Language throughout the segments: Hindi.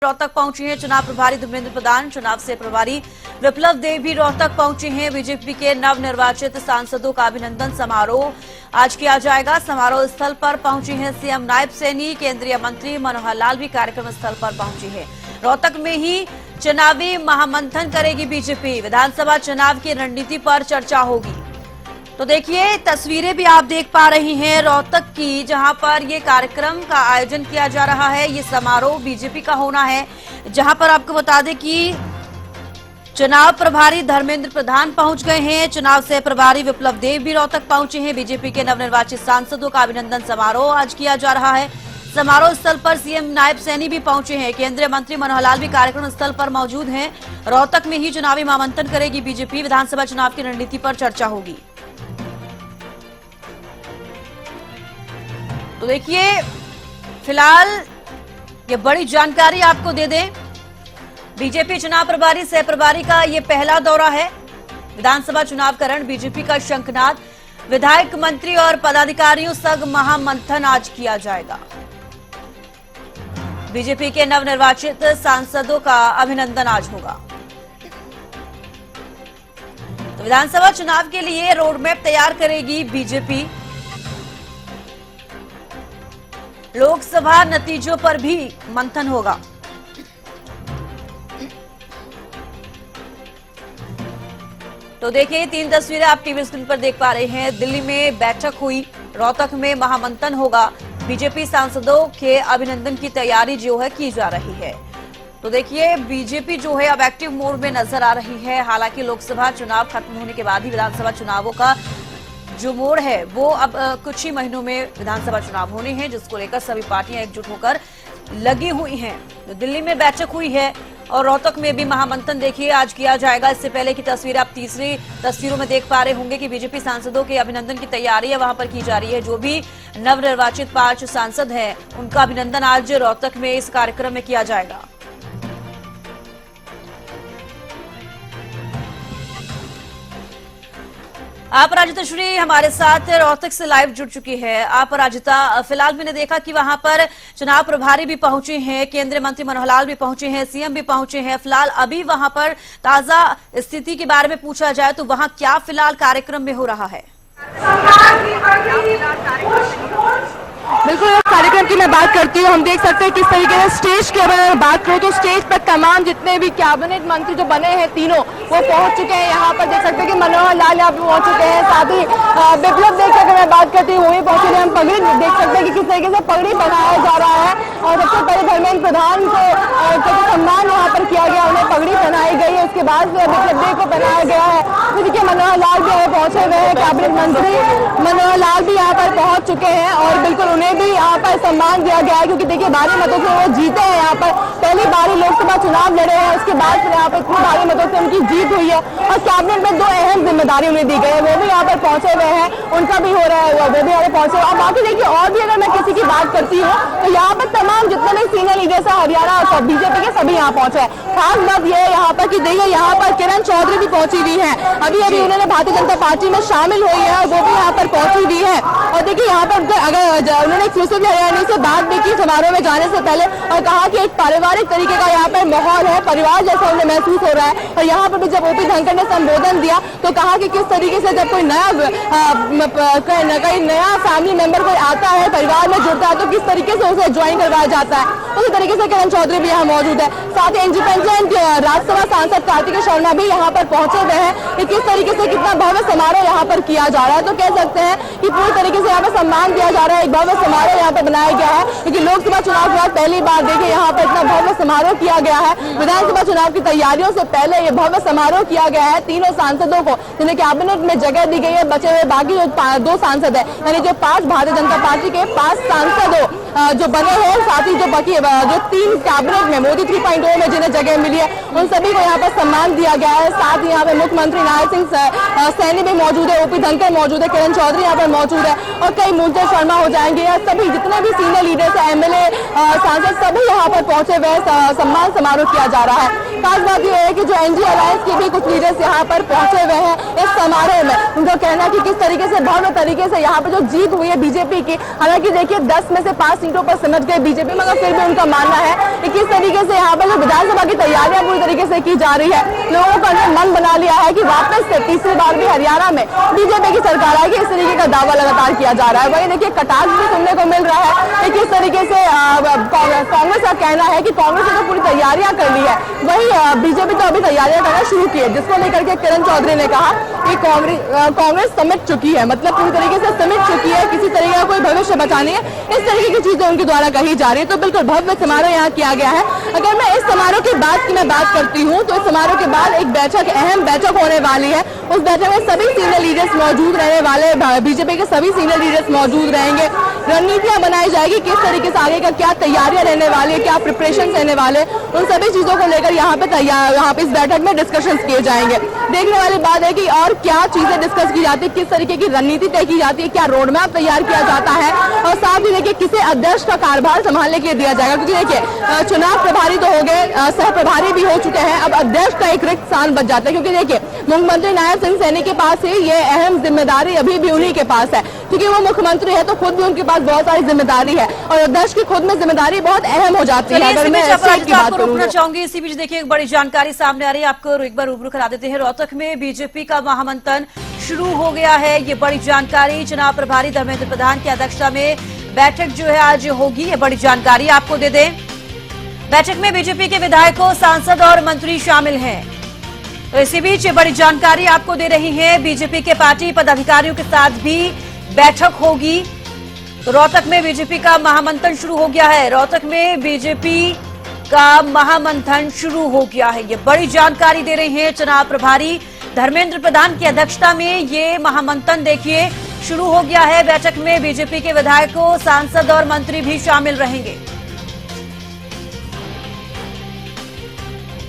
रोहतक पहुंची हैं चुनाव प्रभारी धर्मेंद्र प्रधान। चुनाव से प्रभारी विप्लव देव भी रोहतक पहुंचे हैं। बीजेपी के नवनिर्वाचित सांसदों का अभिनंदन समारोह आज किया जाएगा। समारोह स्थल पर पहुंची हैं सीएम नायब सैनी। केंद्रीय मंत्री मनोहर लाल भी कार्यक्रम स्थल पर पहुंची हैं। रोहतक में ही चुनावी महामंथन करेगी बीजेपी। विधानसभा चुनाव की रणनीति पर चर्चा होगी। तो देखिए तस्वीरें भी आप देख पा रही हैं रोहतक की, जहां पर ये कार्यक्रम का आयोजन किया जा रहा है। ये समारोह बीजेपी का होना है, जहां पर आपको बता दें कि चुनाव प्रभारी धर्मेंद्र प्रधान पहुंच गए हैं। चुनाव से प्रभारी विप्लव देव भी रोहतक पहुंचे हैं। बीजेपी के नवनिर्वाचित सांसदों का अभिनंदन समारोह आज किया जा रहा है। समारोह स्थल पर सीएम नायब सैनी भी पहुंचे हैं। केंद्रीय मंत्री मनोहर लाल भी कार्यक्रम स्थल पर मौजूद हैं। रोहतक में ही चुनावी महामंथन करेगी बीजेपी। विधानसभा चुनाव की रणनीति पर चर्चा होगी। तो देखिए फिलहाल ये बड़ी जानकारी आपको दे दें, बीजेपी चुनाव प्रभारी सह प्रभारी का ये पहला दौरा है। विधानसभा चुनाव का रण बीजेपी का शंखनाद। विधायक मंत्री और पदाधिकारियों संग महामंथन आज किया जाएगा। बीजेपी के नवनिर्वाचित सांसदों का अभिनंदन आज होगा। तो विधानसभा चुनाव के लिए रोडमैप तैयार करेगी बीजेपी। लोकसभा नतीजों पर भी मंथन होगा। तो देखिए तीन तस्वीरें आप टीवी स्क्रीन पर देख पा रहे हैं। दिल्ली में बैठक हुई, रोहतक में महामंथन होगा। बीजेपी सांसदों के अभिनंदन की तैयारी जो है की जा रही है। तो देखिए बीजेपी जो है अब एक्टिव मोड में नजर आ रही है। हालांकि लोकसभा चुनाव खत्म होने के बाद ही विधानसभा चुनावों का जो मोड़ है वो अब कुछ ही महीनों में विधानसभा चुनाव होने हैं, जिसको लेकर सभी पार्टियां एकजुट होकर लगी हुई हैं। तो दिल्ली में बैठक हुई है और रोहतक में भी महामंथन देखिए आज किया जाएगा। इससे पहले की तस्वीर आप तीसरी तस्वीरों में देख पा रहे होंगे कि बीजेपी सांसदों के अभिनंदन की तैयारी है वहां पर की जा रही है। जो भी नवनिर्वाचित 5 सांसद हैं उनका अभिनंदन आज रोहतक में इस कार्यक्रम में किया जाएगा। आप राजिता श्री हमारे साथ रोहतक से लाइव जुड़ चुकी है। आप राजिता, फिलहाल मैंने देखा कि वहां पर चुनाव प्रभारी भी पहुंचे हैं, केंद्रीय मंत्री मनोहर लाल भी पहुंचे हैं, सीएम भी पहुंचे हैं। फिलहाल अभी वहां पर ताजा स्थिति के बारे में पूछा जाए तो वहां क्या फिलहाल कार्यक्रम में हो रहा है? बिल्कुल, इस कार्यक्रम की मैं बात करती हूँ। हम देख सकते हैं किस तरीके से स्टेज की अगर बात करूँ तो स्टेज पर तमाम जितने भी कैबिनेट मंत्री जो बने हैं तीनों वो पहुंच चुके हैं। यहाँ पर देख सकते हैं कि मनोहर लाल यहाँ पे पहुंच चुके हैं। साथ ही विप्लव देव की अगर मैं बात करती हूँ वो भी पहुंचे हैं। हम पगड़ी देख सकते हैं कि किस तरीके से पगड़ी बनाया जा रहा है और सबसे पहले धर्मेंद्र प्रधान को सम्मान यहाँ पर किया गया, उन्हें पगड़ी पहनाई गई है। उसके बाद विप्लव देव को पहनाया गया है। तो देखिए मनोहर लाल भी यहाँ पहुंचे हुए हैं। कैबिनेट मंत्री मनोहर लाल भी यहाँ पर पहुंच चुके हैं और बिल्कुल उन्हें भी यहाँ पर सम्मान दिया गया है, क्योंकि देखिए भारी मतों से वो जीते हैं। यहाँ पर पहली बार लोकसभा चुनाव लड़े हैं, उसके बाद फिर यहाँ पर इतनी भारी मतों से उनकी जीत हुई है और कैबिनेट में 2 अहम जिम्मेदारी उन्हें दी गई है। वो भी यहाँ पर पहुंचे हुए हैं, उनका भी हो रहा है, वो भी यहाँ पर पहुंचे हुए। और बाकी देखिए और भी अगर मैं किसी की बात करती हूँ तो यहाँ पर तमाम जितने भी सीनियर लीडर्स है हरियाणा और बीजेपी के सभी यहाँ पहुंचे हैं। खास बात यह है यहाँ पर कि देखिए यहाँ पर किरण चौधरी भी पहुंची हुई है। अभी उन्होंने भारतीय जनता पार्टी में शामिल हुई है और वो भी यहाँ पर पहुंची हुई है। और देखिए यहाँ पर अगर उन्होंने एक्सक्लूसिव हरियाणा से बात भी की समारोह में जाने से पहले और कहा कि एक पारिवारिक तरीके का यहाँ पर माहौल है, परिवार जैसा उन्हें महसूस हो रहा है। और यहाँ पर भी जब ओपी धनखड़ ने संबोधन दिया तो कहा कि किस तरीके से जब कोई नया फैमिली मेंबर कोई आता है, परिवार में जुड़ता है तो किस तरीके से उसे ज्वाइन करवाया जाता है। उसी तरीके से किरण चौधरी भी यहाँ मौजूद है। साथ ही इंडिपेंडेंट राज्यसभा सांसद कार्तिकेय शर्मा भी यहाँ पर पहुंचे हुए हैं कि किस तरीके से कितना भव्य समारोह यहाँ पर किया जा रहा है। तो कह सकते हैं कि पूरी तरीके से यहाँ पर सम्मान दिया जा रहा है। एक भव्य समारोह यहाँ पर बनाया गया है, क्योंकि लोकसभा चुनाव के बाद पहली बार देखिए यहाँ पर इतना भव्य समारोह किया गया है। विधानसभा चुनाव की तैयारियों से पहले ये भव्य समारोह किया गया है। तीनों सांसदों को जिन्हें कैबिनेट में जगह दी गई है, बचे हुए बाकी जो 2 सांसद है, यानी जो 5 भारतीय जनता पार्टी के 5 सांसदों जो बने हैं, साथ ही जो बाकी जो 3 कैबिनेट में मोदी 3.0 में जिन्हें जगह मिली है उन सभी को यहाँ पर सम्मान दिया गया है। साथ ही यहाँ पे मुख्यमंत्री नायब सिंह सैनी भी मौजूद है, ओपी धनखड़ मौजूद है, किरण चौधरी यहाँ पर मौजूद है और कई मूलचंद शर्मा हो जाएंगे। सभी जितने भी सीनियर लीडर्स है, एमएलए सांसद सभी यहाँ पर पहुंचे हुए सम्मान समारोह किया जा रहा है। खास बात यह है कि जो एनडीए अलायंस के भी कुछ लीडर्स यहाँ पर पहुंचे हुए हैं इस समारोह में। उनका कहना है कि किस तरीके से भव्य तरीके से यहाँ पर जो जीत हुई है बीजेपी की, हालांकि देखिए 10 में से 5 सीटों पर सिमट गए बीजेपी, मगर फिर भी उनका मानना है कि किस तरीके से यहाँ पर जो विधानसभा की तैयारियां पूरी तरीके से की जा रही है, लोगों का मन बना लिया है कि वापस से तीसरी बार भी हरियाणा में बीजेपी की सरकार आएगी। इस तरीके का दावा लगातार किया जा रहा है। वही देखिए कटाक्ष भी सुनने को मिल रहा है कि किस तरीके से कांग्रेस का कहना है कि कांग्रेस ने तो पूरी तैयारियां कर ली है, वही बीजेपी तो अभी तैयारियां करना शुरू की है, जिसको लेकर के किरण चौधरी ने कहा कि कांग्रेस समिट चुकी है, मतलब पूरी तरीके से समिट चुकी है, किसी तरीके का कोई भविष्य बचा नहीं है। इस तरीके की चीजें उनके द्वारा कही जा रही है। तो बिल्कुल भव्य समारोह यहाँ किया गया है। अगर मैं इस समारोह के बाद की मैं बात करती हूँ तो इस समारोह के बाद एक बैठक, अहम बैठक होने वाली है। उस बैठक में सभी सीनियर लीडर्स मौजूद रहने वाले, बीजेपी के सभी सीनियर लीडर्स मौजूद रहेंगे। रणनीतियां बनाई जाएगी, किस तरीके से आगे का क्या तैयारियां रहने वाली है, क्या प्रिपरेशन रहने वाले, उन सभी चीजों को लेकर यहाँ पे इस बैठक में डिस्कशन किए जाएंगे। देखने वाली बात है कि और क्या चीजें डिस्कस की जाती है, किस तरीके की रणनीति तय की जाती है, क्या रोड मैप तैयार किया जाता है, और साथ ही देखिए किसे अध्यक्ष का कार्यभार संभालने के लिए दिया जाएगा। क्योंकि देखिए चुनाव प्रभारी तो हो गए, सह प्रभारी भी हो चुके हैं, अब अध्यक्ष का एक रिक्त स्थान बच जाता है। क्योंकि देखिए मुख्यमंत्री नायब सिंह सैनी के पास ही ये अहम जिम्मेदारी अभी भी उन्हीं के पास है, क्योंकि वो मुख्यमंत्री है तो खुद भी उनके पास बहुत सारी जिम्मेदारी है, और अध्यक्ष की खुद में जिम्मेदारी बहुत अहम हो जाती है। अगर मैं सीट की बात रोकना चाहूंगी, इसी बीच देखिए एक बड़ी जानकारी सामने आ रही है, आपको एक बार रूबरू करा देते हैं। रोहतक में बीजेपी का महामंथन शुरू हो गया है, ये बड़ी जानकारी। चुनाव प्रभारी धर्मेंद्र प्रधान की अध्यक्षता में बैठक जो है आज होगी, ये बड़ी जानकारी आपको दे दें। बैठक में बीजेपी के विधायकों, सांसद और मंत्री शामिल हैं। तो इसी बीच ये बड़ी जानकारी आपको दे रही है, बीजेपी के पार्टी पदाधिकारियों के साथ भी बैठक होगी। तो रोहतक में बीजेपी का महामंथन शुरू हो गया है, रोहतक में बीजेपी का महामंथन शुरू हो गया है, ये बड़ी जानकारी दे रहे हैं चुनाव प्रभारी धर्मेंद्र प्रधान की अध्यक्षता में ये महामंथन देखिए शुरू हो गया है। बैठक में बीजेपी के विधायकों, सांसद और मंत्री भी शामिल रहेंगे।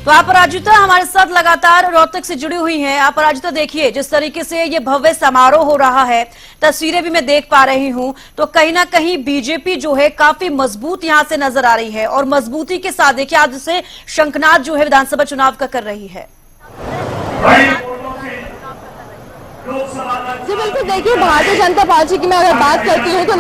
तो अपराजिता हमारे साथ लगातार रोहतक से जुड़ी हुई हैं। अपराजिता देखिए जिस तरीके से ये भव्य समारोह हो रहा है, तस्वीरें भी मैं देख पा रही हूं, तो कहीं ना कहीं बीजेपी जो है काफी मजबूत यहां से नजर आ रही है, और मजबूती के साथ देखिए आज से शंखनाद जो है विधानसभा चुनाव का कर रही है। जी बिल्कुल, देखिए भारतीय जनता पार्टी की मैं अगर बात करती हूँ तो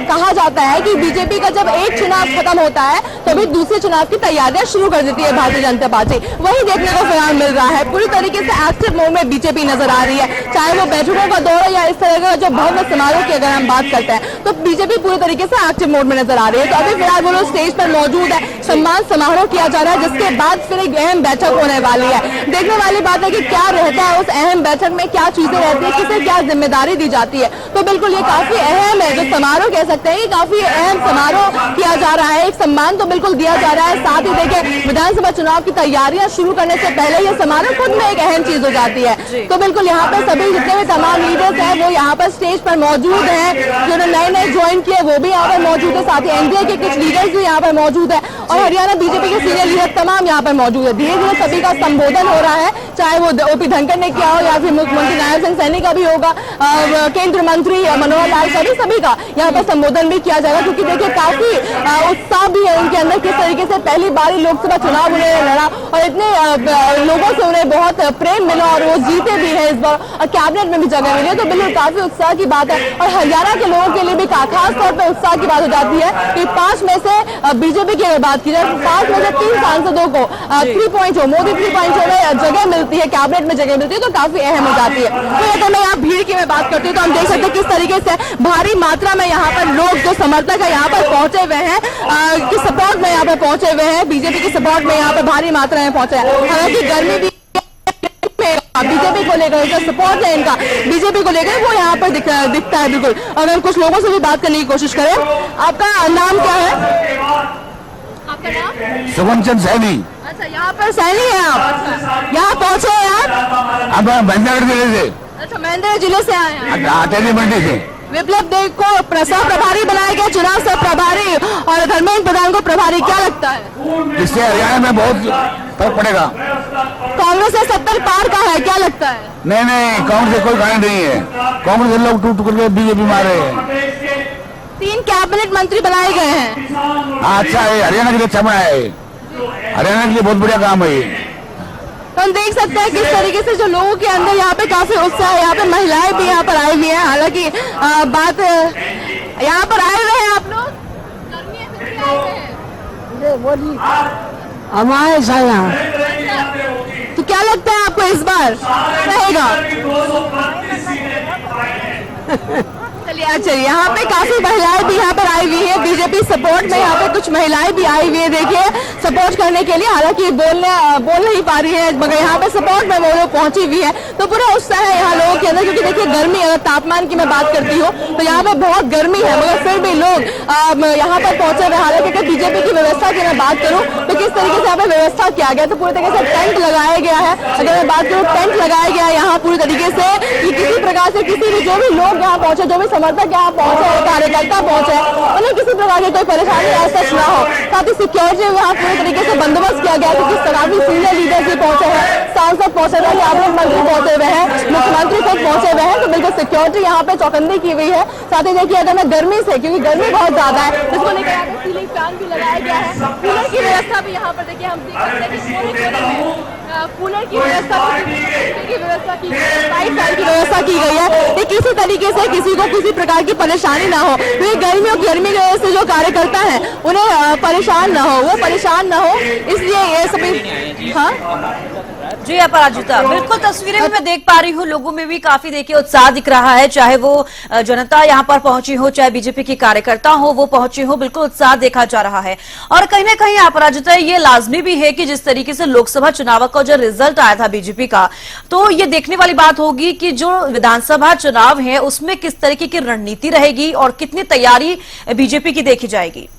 कहा जाता है कि बीजेपी का जब एक चुनाव खत्म होता है तभी दूसरे चुनाव की तैयारियां शुरू कर देती है भारतीय जनता पार्टी। वही देखने को फिलहाल मिल रहा है, पूरी तरीके से एक्टिव मोड में बीजेपी नजर आ रही है, चाहे वो बैठकों का दौरा या इस तरह का जो भव्य समारोह की अगर हम बात करते हैं तो बीजेपी पूरी तरीके से एक्टिव मोड में नजर आ रही है। तो अभी फिलहाल वो लोग स्टेज पर मौजूद है, सम्मान समारोह किया जा रहा है, जिसके बाद फिर एक अहम बैठक होने वाली है। देखने वाली बात है कि क्या रहता है उस अहम बैठक में, क्या चीजें रहती है, किसे क्या जिम्मेदारी दी जाती है। तो बिल्कुल ये काफी अहम है, जो समारोह कह सकते हैं, काफी अहम समारोह किया जा रहा है, एक सम्मान तो बिल्कुल दिया जा रहा है। साथ ही देखिए विधानसभा चुनाव की तैयारियां शुरू करने से पहले ये समारोह खुद में एक अहम चीज हो जाती है। तो बिल्कुल यहाँ पर सभी जितने भी तमाम लीडर्स हैं वो यहाँ पर स्टेज पर मौजूद हैं, जो नए ज्वाइन किए वो भी यहाँ पर मौजूद है, साथ ही एनडीए के कुछ लीडर्स भी यहाँ पर मौजूद है, और हरियाणा बीजेपी के सीनियर लीडर तमाम यहाँ पर मौजूद है। धीरे धीरे सभी का संबोधन हो रहा है, चाहे वो ओपी धनखड़ ने किया हो या फिर मुख्यमंत्री नायब सिंह सैनी का भी होगा, केंद्रीय मंत्री मनोहर लाल का भी, सभी का यहाँ पर संबोधन भी किया जाएगा। क्योंकि देखिए काफी उत्साह भी है उनके अंदर, किस तरीके से पहली बार लोकसभा चुनाव उन्होंने लड़ा और इतने लोगों से उन्हें बहुत प्रेम मिला और वो जीते भी है इस बार, और कैबिनेट में भी जगह मिली है। तो बिल्कुल काफी उत्साह की बात है, और हरियाणा के लोगों के लिए भी खास तौर पर उत्साह की बात हो जाती है कि 5 में से बीजेपी की अगर बात की जाए तो 5 में से 3 सांसदों को 3.0 मोदी 3.0 में जगह मिलती है, कैबिनेट में जगह मिलती है, तो काफी अहम हो जाती है। तो अगर मैं यहाँ भीड़ की मैं बात करती हूँ तो हम देख सकते हैं किस तरीके से भारी मात्रा में यहाँ पर लोग जो समर्थक है यहाँ पर पहुंचे हुए हैं, कि सपोर्ट में यहाँ पर पहुंचे हुए हैं, बीजेपी की सपोर्ट में यहाँ पर भारी मात्रा में पहुंचे हैं। हालांकि गर्मी भी बीजेपी को लेकर जो सपोर्ट है इनका बीजेपी को लेकर वो यहाँ पर दिखता है बिल्कुल। अगर हम कुछ लोगों से भी बात करने की कोशिश करें, आपका नाम क्या है? आपका नाम? सुगम चंद सैनी। अच्छा, यहाँ पर सैनी है आप? यहाँ पहुंचे हैं आप? अब महेंद्रगढ़ जिले से। अच्छा, महेंद्रगढ़ जिले से आए हैं? आटेली मंडी से। विप्लव देव को सह प्रभारी बनाया गया, चुनाव सह प्रभारी, और धर्मेंद्र प्रधान को प्रभारी, क्या लगता है इससे हरियाणा में बहुत फर्क पड़ेगा? कांग्रेस से 70 पार का है, क्या लगता है? नहीं, कांग्रेस से कोई कारण नहीं है, कांग्रेस के लोग टूट करके बीजेपी मारे हैं। 3 कैबिनेट मंत्री बनाए गए हैं। अच्छा है, हरियाणा के लिए अच्छा बनाया है, हरियाणा के लिए बहुत बढ़िया काम है। तो हम देख सकते हैं किस तरीके से जो लोगों के अंदर यहाँ पे काफी उत्साह है, यहाँ पे महिलाएं भी यहाँ पर आई हुई हैं। हालांकि बात यहाँ पर आए हुए हैं आप लोग हमारे साया तो क्या लगता है आपको इस बार रहेगा? चलिए अच्छा, यहाँ पे काफी महिलाएं भी यहाँ पर आई हुई है बीजेपी सपोर्ट में। यहाँ पे कुछ महिलाएं भी आई हुई है, देखिए सपोर्ट करने के लिए। हालांकि बोल नहीं पा रही है, मगर यहाँ पे सपोर्ट में वो लोग पहुंची हुई है। तो पूरा उत्साह है यहाँ लोगों के अंदर, क्योंकि देखिए गर्मी, अगर तापमान की मैं बात करती हूँ तो यहाँ पे बहुत गर्मी है, मगर फिर भी लोग यहाँ पर पहुंचे हुए। हालांकि अगर बीजेपी की व्यवस्था की मैं बात करूँ तो किस तरीके से यहाँ पे व्यवस्था किया गया, तो पूरे तरीके से टेंट लगाया गया है। अगर मैं बात करूँ, टेंट लगाया गया है यहाँ पूरी तरीके से, कि किसी प्रकार से किसी भी जो भी लोग यहाँ पहुंचे, जो भी समर्थक यहाँ पहुंचे, कार्यकर्ता पहुंचे, उन्हें किसी प्रकार की कोई परेशानी ऐसा न हो। साथ ही सिक्योरिटी यहाँ पूरे तरीके से बंदोबस्त किया गया है, जिस तरह भी सीनियर लीडर्स भी पहुंचे हैं, सांसद पहुंचे हुए हैं, कैबिनेट मंत्री पहुंचे हुए हैं, मुख्यमंत्री खुद पहुंचे हुए हैं। तो बिल्कुल सिक्योरिटी यहाँ पे चौकन्नी की हुई है। साथ ही देखिए, अगर मैं गर्मी से, क्योंकि गर्मी बहुत ज्यादा है, इसको लेकर यहाँ पे सीलिंग फैन भी लगाया गया है, कूलर की व्यवस्था भी यहाँ पर देखिए हम देख सकते हैं कि कूलर की व्यवस्था की व्यवस्था की गई है, कि किसी तरीके से किसी को किसी प्रकार की परेशानी ना हो। तो ये गर्मी की वजह से जो कार्यकर्ता है उन्हें परेशान ना हो, वो परेशान ना हो, इसलिए ये सभी। हाँ जी अपराजिता, बिल्कुल तस्वीरें भी मैं देख पा रही हूँ, लोगों में भी काफी देखिए उत्साह दिख रहा है, चाहे वो जनता यहाँ पर पहुंची हो, चाहे बीजेपी के कार्यकर्ता हो वो पहुंचे हो, बिल्कुल उत्साह देखा जा रहा है। और कहीं ना कहीं अपराजिता, ये लाजमी भी है कि जिस तरीके से लोकसभा चुनाव का जो रिजल्ट आया था बीजेपी का, तो ये देखने वाली बात होगी कि जो विधानसभा चुनाव है उसमें किस तरीके की रणनीति रहेगी और कितनी तैयारी बीजेपी की देखी जाएगी।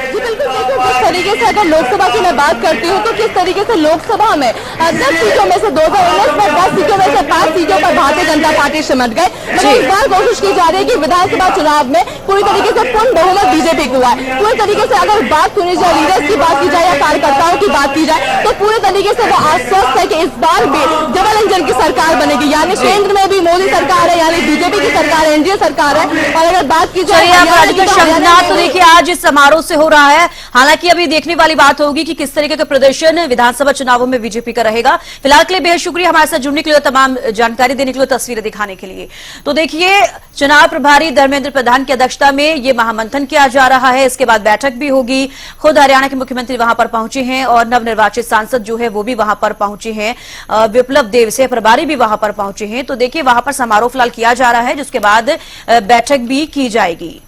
जी बिल्कुल, देखो किस तरीके से अगर लोकसभा की मैं बात करती हूँ तो किस तरीके से लोकसभा में 10 सीटों में से 2019 में 10 सीटों में से 5 सीटों पर भारतीय जनता पार्टी सिमट गए। मगर इस बार कोशिश की जा रही है कि विधानसभा चुनाव में पूरी तरीके से पूर्ण बहुमत बीजेपी को है। पूरी तरीके से अगर बात सुनी जाए, लीडर्स की बात की जाए या कार्यकर्ताओं की बात की जाए, तो पूरे तरीके से वो आश्वस्त है कि इस बार भी डबल इंजन की सरकार बनेगी, यानी केंद्र में भी मोदी सरकार है, यानी बीजेपी की सरकार है, एनडीए सरकार है। और अगर बात की जाए तो देखिए आज इस समारोह से हो रहा है, हालांकि अभी देखने वाली बात होगी कि किस तरीके का प्रदर्शन विधानसभा चुनावों में बीजेपी का रहेगा। फिलहाल के लिए बेहद शुक्रिया हमारे साथ जुड़ने के लिए, तमाम जानकारी देने के लिए, तस्वीरें दिखाने के लिए। तो देखिए, चुनाव प्रभारी धर्मेंद्र प्रधान की अध्यक्षता में ये महामंथन किया जा रहा है, इसके बाद बैठक भी होगी। खुद हरियाणा के मुख्यमंत्री वहां पर पहुंचे हैं और नवनिर्वाचित सांसद जो है वो भी वहां पर पहुंचे हैं, विप्लव देव से प्रभारी भी वहां पर पहुंचे हैं। तो देखिए, वहां पर समारोह फिलहाल किया जा रहा है, जिसके बाद बैठक भी की जाएगी।